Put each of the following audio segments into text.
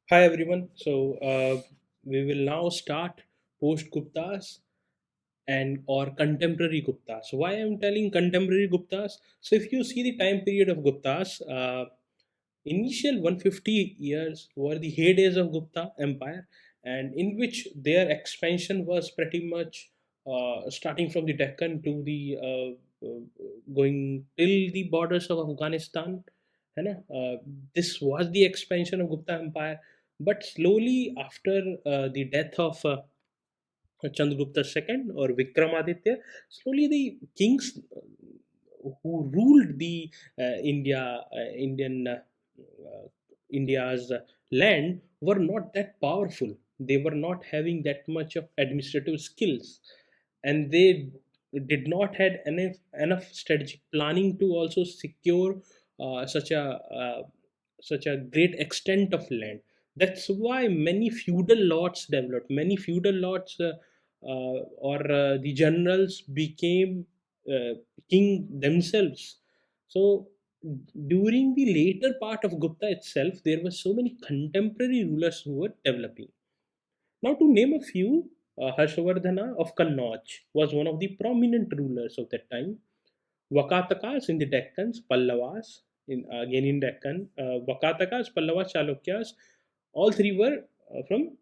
Hi everyone. We will now start post-Guptas and or contemporary Guptas. So why I'm telling contemporary Guptas? So if you see the time period of Guptas, initial 150 years were the heydays of Gupta Empire, and in which their expansion was pretty much starting from the Deccan to the going till the borders of Afghanistan. है ना? This was the expansion of Gupta Empire, but slowly after the death of Chandragupta II or Vikramaditya, slowly the kings who ruled the India's land were not that powerful. They were not having that much of administrative skills, and they did not had enough strategic planning to also secure uh, such a uh, such a great extent of land. That's why many feudal lords developed. Many feudal lords or the generals became king themselves. So during the later part of Gupta itself, there were so many contemporary rulers who were developing. Now, to name a few, Harshavardhana of Kannauj was one of the prominent rulers of that time. Vakatakas in the Deccans, Pallavas again in Deccan, Vakatakas, Pallavas, Chalukyas, all three were from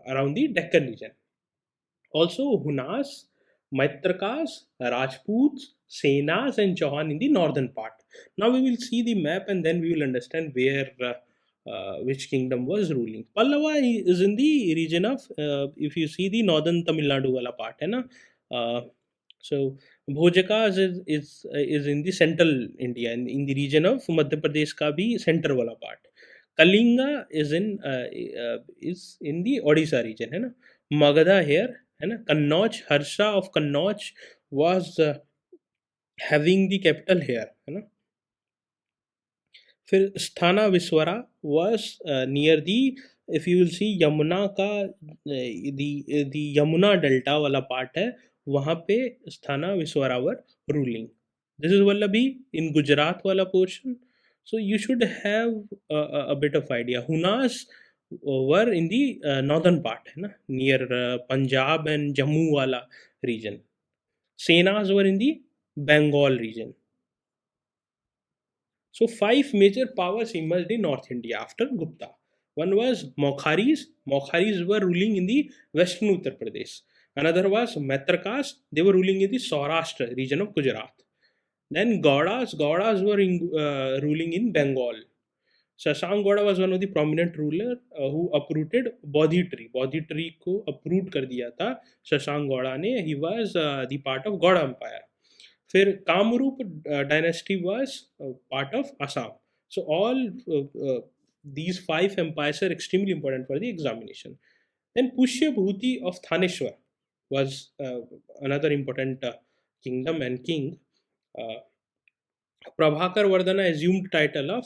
around the Deccan region. Also, Hunas, Maitrakas, Rajputs, Senas, and Chauhan in the northern part. Now we will see the map and then we will understand where which kingdom was ruling. Pallava is in the region of, if you see the northern Tamil Nadu wala part, hai na? Uh, so Bhojakas is in the central India, in the region of Madhya Pradesh ka bhi center wala part. Kalinga is in the Odisha region, है ना? Magadha here, है ना? Kannauj, Harsha of Kannauj was having the capital here, है ना? फिर स्थाना विस्वरा was near the, if you will see Yamuna का the Yamuna delta वाला पार्ट है, वहाँ पे स्थाना विस्वरा वर ruling. This is Vallabhi in Gujarat wala portion. So you should have a bit of idea. Hunas were in the northern part, है ना, near Punjab and Jammu wala region. Senas were in the Bengal region. So five major powers emerged in North India after Gupta. One was Maukharis. Maukharis were ruling in the western Uttar Pradesh. Another was Maitrakas. They were ruling in the Saurashtra region of Gujarat. Then Gaudas. Gaudas were ruling in Bengal. Shashank Gauda was one of the prominent ruler who uprooted Bodhi tree. Bodhi tree को uproot कर दिया था शशांक गौड़ा ने. He was the part of Gauda Empire. फिर Kamrup dynasty was part of Assam. So all these five empires are extremely important for the examination. Then Pushya Bhuti of Thaneshwar was another important kingdom and king. Uh, Prabhakar Vardhana assumed title of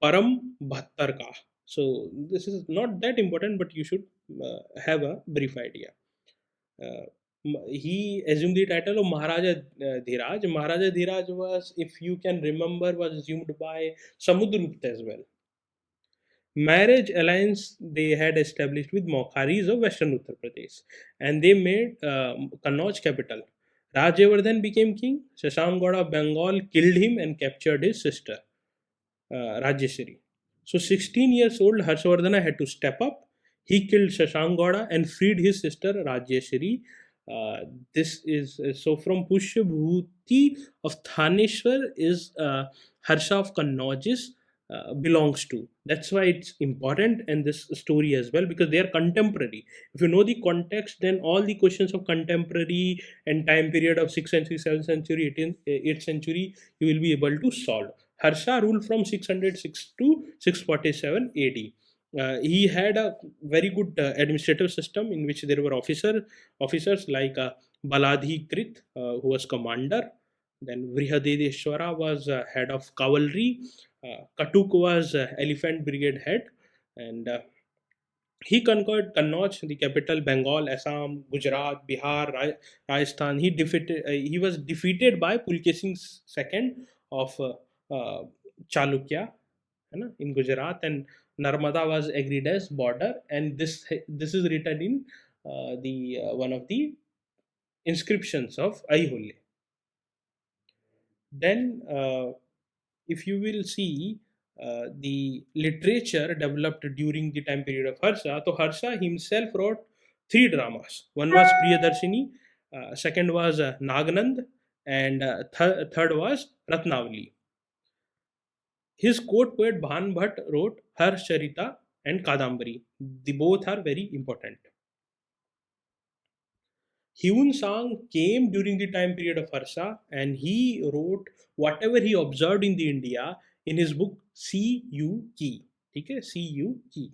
Param Bhattarka. So this is not that important, but you should have a brief idea. Uh, he assumed the title of Maharaja Dhiraj. Maharaja Dhiraj was, if you can remember, was assumed by Samudragupta as well. Marriage alliance they had established with Maukharis of Western Uttar Pradesh, and they made Kannauj capital. Rajyavardhan became king. Shashank Gauda of Bengal killed him and captured his sister, Rajyashri. So 16 years old Harshavardhana had to step up. He killed Shashank Gauda and freed his sister Rajyashri. This is so from Pushyabhuti of Thaneshwar is Harsha of Kannauj's belongs to. That's why it's important and this story as well, because they are contemporary. If you know the context, then all the questions of contemporary and time period of 6th century, 7th century, 8th century, you will be able to solve. Harsha ruled from 606 to 647 AD. He had a very good administrative system in which there were officers like Baladhi Krit, who was commander. Then Vrihadeshwara was head of cavalry. Katuk was elephant brigade head, and he conquered Kannauj, the capital, Bengal, Assam, Gujarat, Bihar, Rajasthan. He was defeated by Pulkesin II of Chalukya. in Gujarat, and Narmada was agreed as border, and this is written in the one of the inscriptions of Aihole. Then, if you will see the literature developed during the time period of Harsha, so Harsha himself wrote three dramas. One was Priyadarshini, second was Naganand, and third was Ratnavali. His court poet Bhan Bhatt wrote Harshcharita and Kadambari. The both are very important. Hyun Sang came during the time period of Harsha, and he wrote whatever he observed in the India in his book See You Ki. Okay, See You Ki.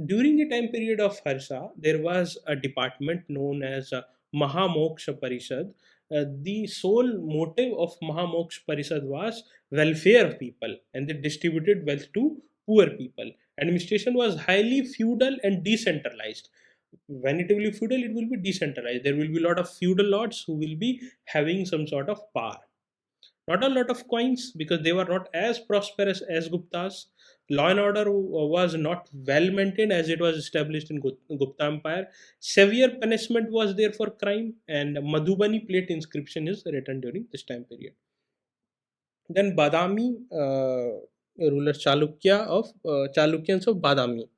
During the time period of Harsha, there was a department known as Mahamoksha Parishad. The sole motive of Mahamoksha Parishad was welfare of people, and they distributed wealth to poor people. Administration was highly feudal and decentralized. When it will be feudal, it will be decentralized. There will be a lot of feudal lords who will be having some sort of power. Not a lot of coins, because they were not as prosperous as Guptas. Law and order was not well maintained as it was established in Gupta Empire. Severe punishment was there for crime, and Madhubani plate inscription is written during this time period. Then Badami, ruler Chalukyans of Badami.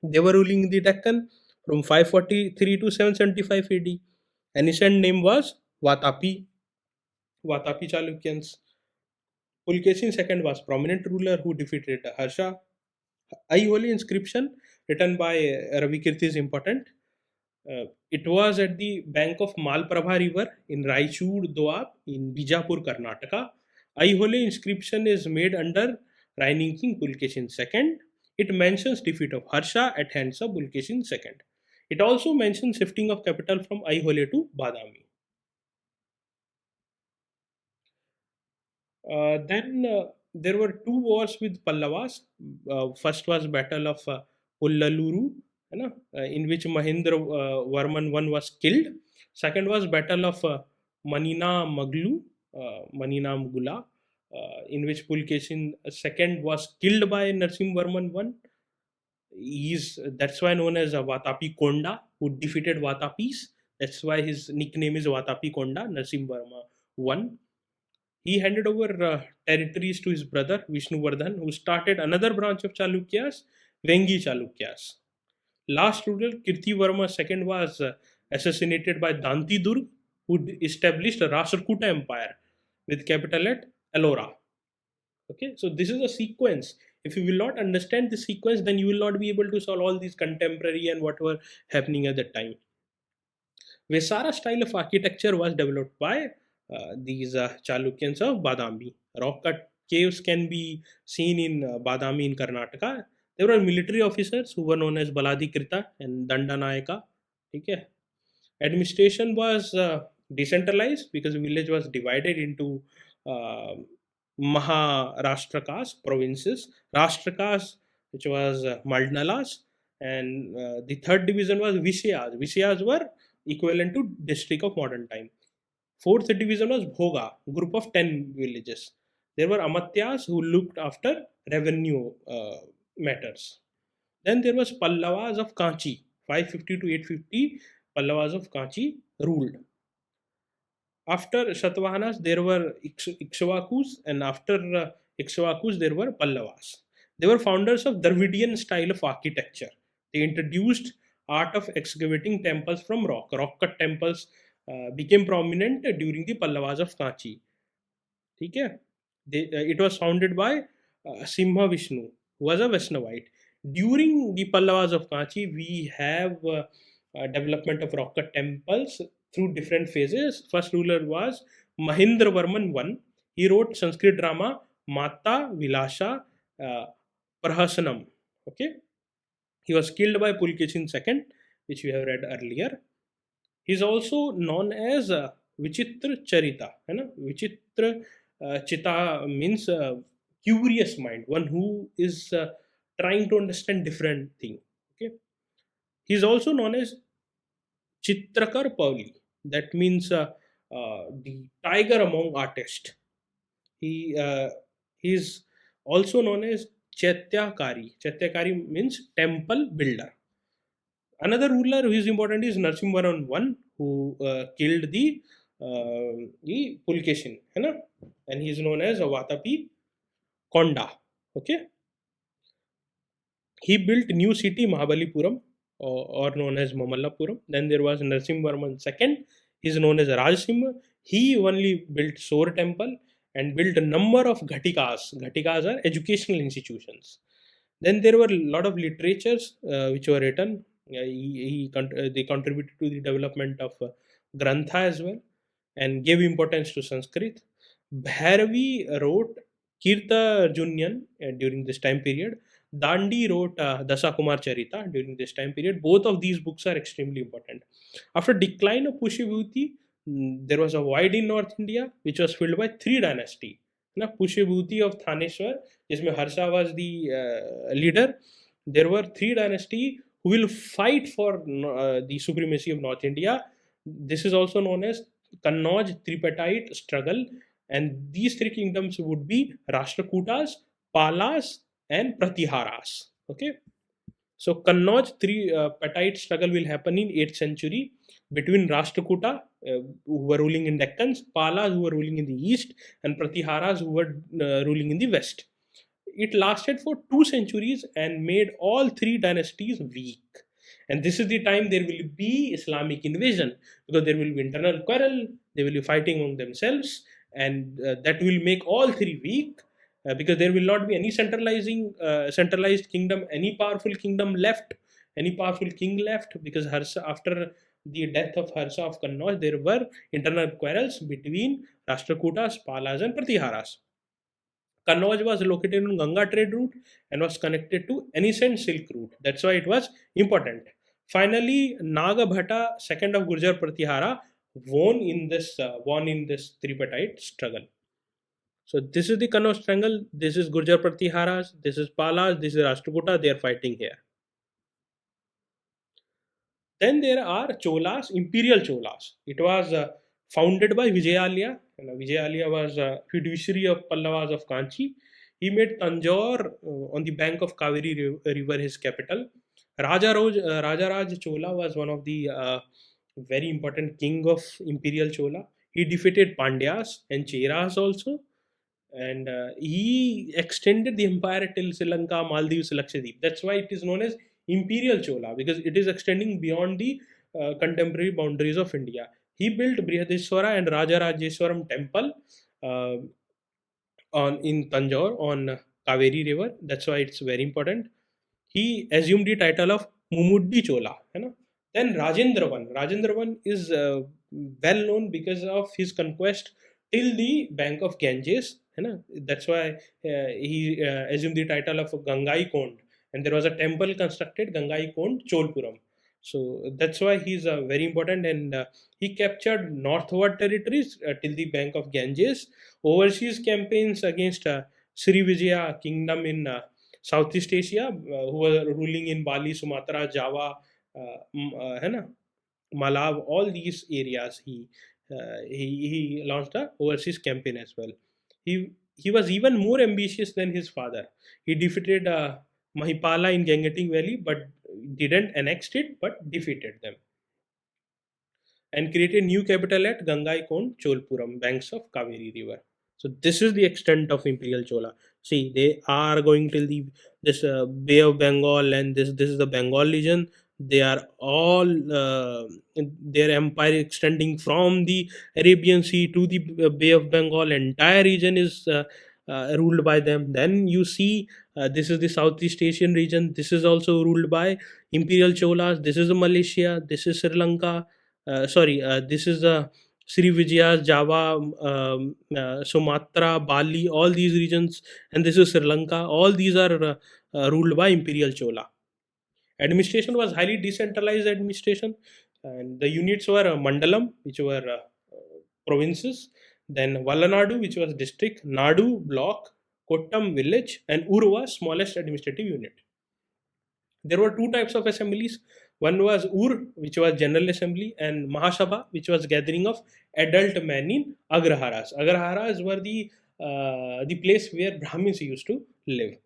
They were ruling the Deccan from 543 to 775 AD. Ancient name was Vatapi, Vatapi Chalukyans. Pulkesin II was prominent ruler who defeated Harsha. Aihole inscription written by Ravikirti is important. It was at the bank of Malprabha river in Raichur Doab in Bijapur, Karnataka. Aihole inscription is made under reigning king Pulkesin II. It mentions defeat of Harsha at hands of Pulkesin II. It also mentions shifting of capital from Aihole to Badami. Then there were two wars with Pallavas. First was Battle of Ullaluru, in which Mahendra Varman I was killed. Second was Battle of Manina Mugula, in which Pulkesin II was killed by Narsim Varman I. That's why known as Vatapi Konda, who defeated Vatapis. That's why his nickname is Vatapi Konda, Narsim Varma I. He handed over territories to his brother Vishnuvardhan, who started another branch of Chalukyas, Vengi Chalukyas. Last ruler Kirtivarma II was assassinated by Danti Durg, who established a Rashtrakuta Empire with capital at Ellora. Okay, so this is a sequence. If you will not understand the sequence, then you will not be able to solve all these contemporary and what were happening at that time. Vesara style of architecture was developed by these Chalukyans of Badami. Rock cut caves can be seen in Badami in Karnataka. There were military officers who were known as Baladi Krita and Dandanayaka. Okay. Administration was decentralized because the village was divided into uh, Maharashtrakas, provinces, Rashtrakas, which was Malnalas, and the third division was Vishyas. Vishyas were equivalent to district of modern time. Fourth division was Bhoga, group of 10 villages. There were Amatyas who looked after revenue matters. Then there was Pallavas of Kanchi, 550 to 850. Pallavas of Kanchi ruled. After Shatavahanas, there were Ikshvakus, and after Ikshvakus, there were Pallavas. They were founders of Dravidian style of architecture. They introduced art of excavating temples from rock. Rock cut temples became prominent during the Pallavas of Kanchi. Okay? It was founded by Simha Vishnu, who was a Vaishnavite. During the Pallavas of Kanchi, we have development of rock cut temples through different phases. First ruler was Mahindra Varman I. He wrote Sanskrit drama Mata Vilasha uh, Prahasanam. Okay, he was killed by Pulkesin II, which we have read earlier. He is also known as Vichitra Charita. Vichitra Chita means curious mind, one who is trying to understand different thing. Okay, he is also known as Chitrakar Pauli. That means the tiger among artists. He uh, He is also known as Chaityakari. Chaityakari means temple builder. Another ruler who is important is Narsimharan I, who killed the Pulkeshin, है ना? And he is known as Vatapi Konda. Okay, he built new city Mahabalipuram, or known as Mamallapuram. Then there was Narsimhavarman II. He is known as Rajsimha. He only built Sor temple and built a number of ghatikas. Ghatikas are educational institutions. Then there were a lot of literatures which were written. They contributed to the development of Grantha as well and gave importance to Sanskrit. Bhairavi wrote Kirta Arjunyan during this time period. Dandi wrote Dasa Kumar Charita during this time period. Both of these books are extremely important. After decline of Pushyabhuti, there was a void in North India which was filled by three dynasties. Pushyabhuti of Thaneshwar, जिसमें Harsha was the leader. There were three dynasties who will fight for the supremacy of North India. This is also known as Kannauj Tripartite struggle, and these three kingdoms would be Rashtrakutas, Palas, and Pratiharas. Okay, so Kannauj tripartite struggle will happen in 8th century between Rashtrakuta, who were ruling in Deccan, Palas, who were ruling in the east, and Pratiharas, who were ruling in the west. It lasted for 2 centuries and made all three dynasties weak. And this is the time there will be Islamic invasion, because there will be internal quarrel, they will be fighting among themselves, and that will make all three weak. Because there will not be any centralized kingdom, any powerful kingdom left, any powerful king left, because Harsha, after the death of Harsha of Kannauj, there were internal quarrels between Rashtrakutas, Palas, and Pratiharas. Kannauj was located on Ganga trade route and was connected to ancient Silk route. That's why it was important. Finally, Nagabhata, second of Gurjar Pratihara, won in this tripartite struggle. So this is the Kannauj triangle. This is Gurjar Pratiharas. This is Palas. This is Rashtrakuta. They are fighting here. Then there are Cholas, Imperial Cholas. It was founded by Vijayalaya. Vijayalaya was a fiduciary of Pallavas of Kanchi. He made Tanjore on the bank of Kaveri river his capital. Rajaraj Chola was one of the very important king of Imperial Chola. He defeated Pandyas and Cheras also. And he extended the empire till Sri Lanka, Maldives, Lakshadweep. That's why it is known as Imperial Chola, because it is extending beyond the contemporary boundaries of India. He built Brihadeshwara and Rajarajeshwaram temple in Tanjore on Kaveri river. That's why it's very important. He assumed the title of Mumuddi Chola. Then Rajendra I is well known because of his conquest till the bank of Ganges. That's why he assumed the title of Gangai Kond, and there was a temple constructed, Gangai Kond Cholpuram. So that's why he's very important, and he captured northward territories till the bank of Ganges. Overseas campaigns against Sri Vijaya kingdom in Southeast Asia, who were ruling in Bali, Sumatra, Java, Malav, all these areas. He launched a overseas campaign as well. He was even more ambitious than his father. He defeated Mahipala in Gangetic Valley, but didn't annex it, but defeated them, and created new capital at Gangai Kond Cholpuram, banks of Kaveri river. So this is the extent of Imperial Chola. See, they are going till this Bay of Bengal, and this is the Bengal region. They are all their empire extending from the Arabian Sea to the Bay of Bengal. Entire region is ruled by them. Then you see this is the Southeast Asian region. This is also ruled by Imperial Cholas. This is Malaysia. This is Sri Lanka. This is Sri Vijaya's Java, Sumatra, Bali, all these regions, and this is Sri Lanka. All these are ruled by Imperial Chola. Administration was highly decentralized administration, and the units were Mandalam, which were provinces, then Vallanadu, which was district, Nadu, block, Kottam, village, and Urva, smallest administrative unit. There were two types of assemblies. One was Ur, which was General Assembly, and Mahasabha, which was gathering of adult men in Agraharas. Agraharas were the the place where Brahmins used to live.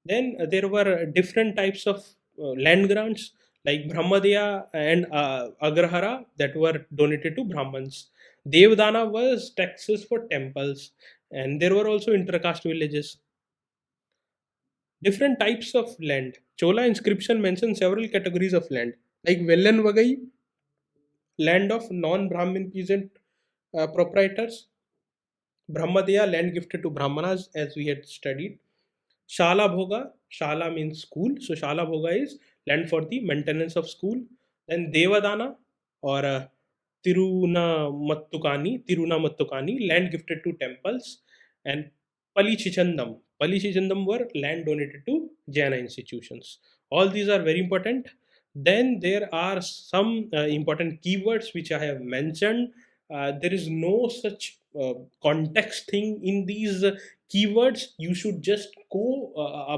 Then there were different types of land grants like Brahmadaya and Agrahara that were donated to Brahmins. Devdana was taxes for temples, and there were also intercaste villages. Different types of land. Chola inscription mentions several categories of land, like Vellanvagai, land of non-Brahmin peasant proprietors. Brahmadaya, land gifted to Brahmanas, as we had studied. Shala Bhoga, Shala means school, so Shala Bhoga is land for the maintenance of school. Then Devadana or Tiruna Mattukani, land gifted to temples. And Palichichandam. Palichichandam were land donated to Jaina institutions. All these are very important. Then there are some important keywords which I have mentioned. There is no such context thing in these keywords. You should just uh,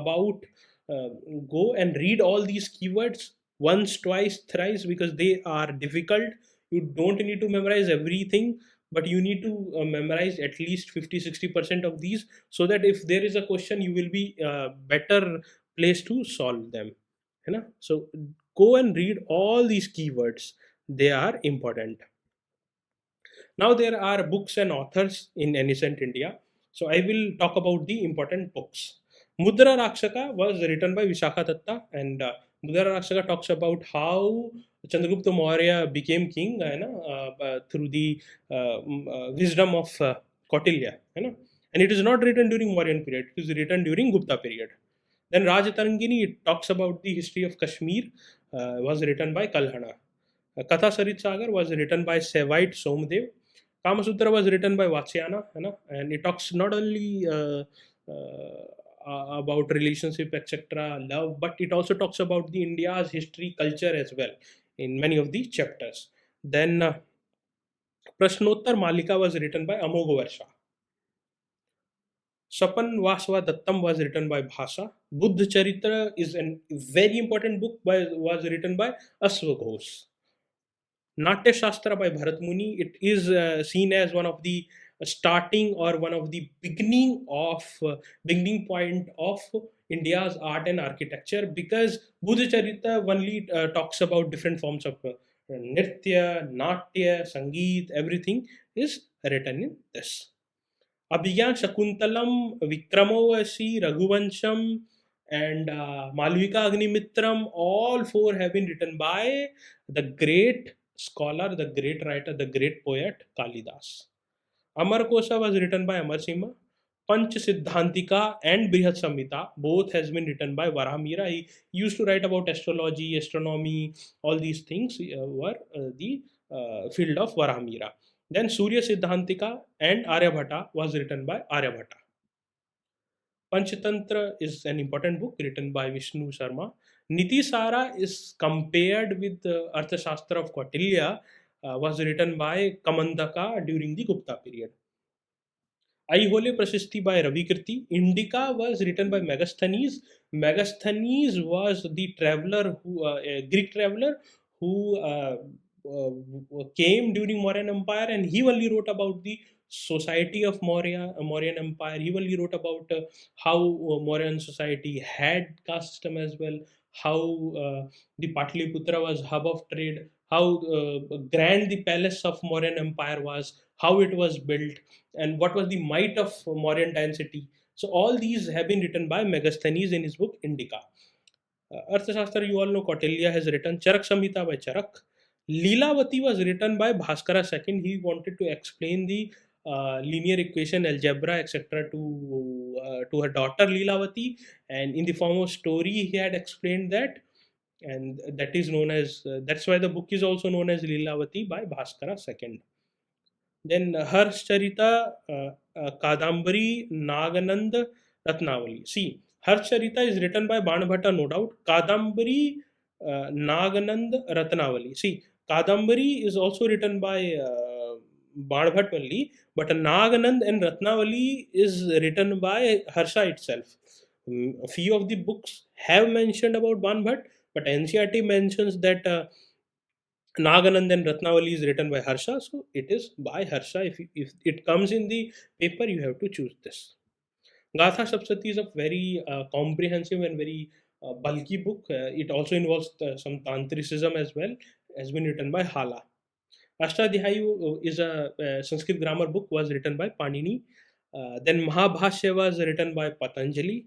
go and read all these keywords once, twice, thrice, because they are difficult. You don't need to memorize everything, but you need to memorize at least 50-60% of these, so that if there is a question, you will be better placed to solve them, you know. So go and read all these keywords, they are important. Now there are books and authors in ancient India. So I will talk about the important books. Mudra Rakshaka was written by Vishakha Datta, and Mudra Rakshaka talks about how Chandragupta Maurya became king, through the wisdom of Kautilya, and it is not written during Mauryan period; it is written during Gupta period. Then Rajatarangini, it talks about the history of Kashmir, was written by Kalhana. Katha Sarit Sagar was written by Sevite Somdev. Kama Sutra was written by Vatsyayana, and it talks not only about relationship, etc., love, but it also talks about the India's history, culture as well in many of the chapters. Then Prashnottar Malika was written by Amogha. Sapan Vaswa Dattam was written by Bhasa. Buddha Charitra is a very important book was written by Aswaghosh. Natya Shastra by Bharat Muni, it is seen as one of the starting or one of the beginning point of India's art and architecture, because Buddha Charita only talks about different forms of Nritya, Natya, Sangeet, everything is written in this. Abhigyan Shakuntalam, Vikramavasi, Raghuvansham, and Malvika Agnimitram, all four have been written by the great scholar, the great writer, the great poet Kalidas. Amar Kosa was written by Amar Singha. Panch Siddhantika and Brihat Samhita both has been written by Varahamira. He used to write about astrology, astronomy, all these things were the field of Varahamira. Then Surya Siddhantika and Aryabhata was written by Aryabhata. Panchatantra is an important book written by Vishnu Sharma. Niti Sara is compared with the Arthashastra of Kautilya, was written by Kamandaka during the Gupta period. Aihole Prashasti by Ravikirti. Indica was written by Megasthenes. Megasthenes was the traveler a Greek traveler who came during Mauryan Empire, and he only wrote about the society of Mauryan Empire. He only wrote about how Mauryan society had caste system as well, how the Patliputra was hub of trade, how grand the palace of Mauryan Empire was, how it was built, and what was the might of Mauryan dynasty. So all these have been written by Megasthenes in his book Indica. Arthashastra, you all know Kautilya has written. Charak Samhita by Charak. Leelavati was written by Bhaskara II. He wanted to explain the linear equation, algebra, etc. To her daughter Leelavati, and in the form of story, he had explained that, and that is known as that's why the book is also known as Leelavati by Bhaskara II. Then Harshcharita, Kadambari, Naganand, Ratnavali. See, Harshcharita is written by Banabhatta, no doubt. Kadambari, Naganand, Ratnavali. See, Kadambari is also written by Banabhatt only, but Naganand and Ratnavali is written by Harsha itself. A few of the books have mentioned about Banbhatt, but NCRT mentions that Naganand and Ratnavali is written by Harsha, so it is by Harsha. If it comes in the paper, you have to choose this. Gatha Saptati is a very comprehensive and very bulky book. It also involves some tantricism as well. Has been written by Hala. Ashtadhyayi is a Sanskrit grammar book, was written by Panini. Then Mahabhashya was written by Patanjali.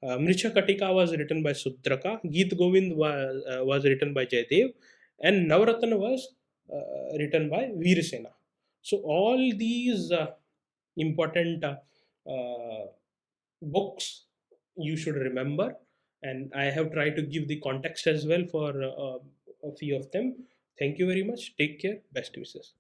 Mricha Katika was written by Sudraka. Geet Govind was written by Jayadev. And Navaratna was written by Veer Sena. So all these important books you should remember, and I have tried to give the context as well for a few of them. Thank you very much. Take care. Best wishes.